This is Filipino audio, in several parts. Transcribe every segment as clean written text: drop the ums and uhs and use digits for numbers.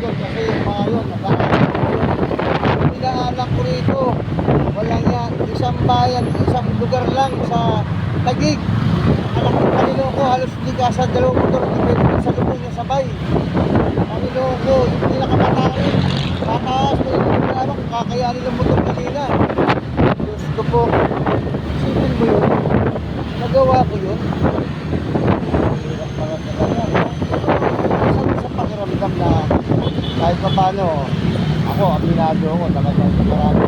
doon kasi yung mga yun, inaanak ko rito. Walang yan. Isang bayan, isang lugar lang sa Taguig. Anak ng Panginoon ko, halos hindi ka sa dalawang motor, hindi pwede sa lubong niya sabay. Panginoon ko, yung pinakamataas, mataas, pero hindi alam kung kakayanin ng motor kanina. Diyos ko po, isipin mo yun, nagawa ko yun. Hirap para talaga, no? Pero sa pakiramdam na kahit pa paano, ako, aminado ako, talagang marami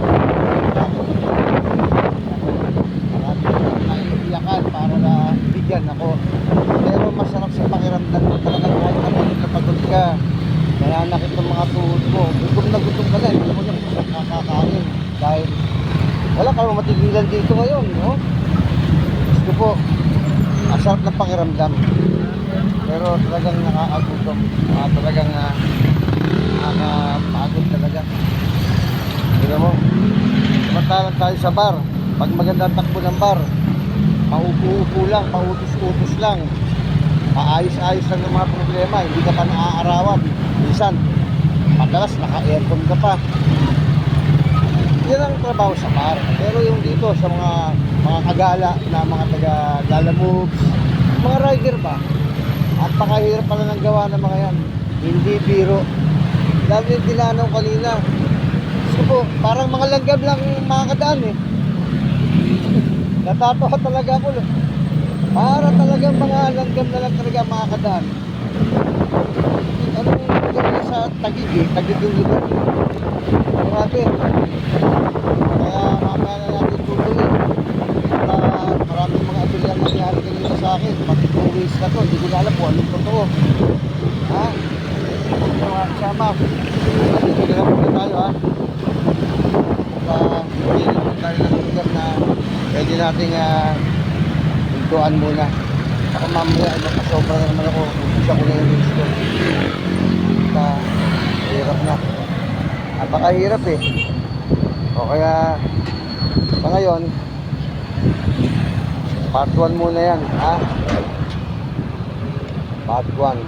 naiiyakan para na bigyan ako. Pero masarap sa pakiramdam mo talagang kahit na pagod ka, nananakit ng mga tuhod mo, gutom na gutom ka na, hindi mo na kung saan kakakain dahil wala kang matigilan dito ngayon, no? Gusto po, masarap na pakiramdam, pero talagang nakakagutom, talagang nakakapagod talaga. Tignan mo, samantalang tayo sa bar, pag maganda ang takbo ng bar, paupo-upo lang, pautos-utos lang, paayos-ayos lang ng mga problema, hindi ka pa naaarawan. Minsan, madalas naka-aircon ka pa. Yan ang trabaho sa bar. Pero yung dito sa mga kagala na mga taga-gala moves, mga rider ba, at pakahirap pala ng gawa ng mga yan. Hindi biro. Lalo yung dinanaw kanina. So po, parang mga langgam lang makakadaan eh. Natatawa talaga ako. Para talagang mga langgam na lang talaga makakadaan. Anong lugar niya sa Taguig eh? Taguig yung lugar. Grabe. Kaya mamaya na natin tutuloy. Maraming mga abilang nangyari kanina sa akin. Pati 2 weeks na to. Hindi ko na alam kung anong totoo. Ha? Ito mga kasama. Dito na lang muna tayo ha. Hindi naman tayo ng lugar na pwede nating hintuan muna. Ako mamaya, nakasobra na naman ako. Umpisa ko na yung reels ko. Hirap na. Napakahirap eh. O kaya, sa ngayon, part 1 muna yan, ha? Part 1.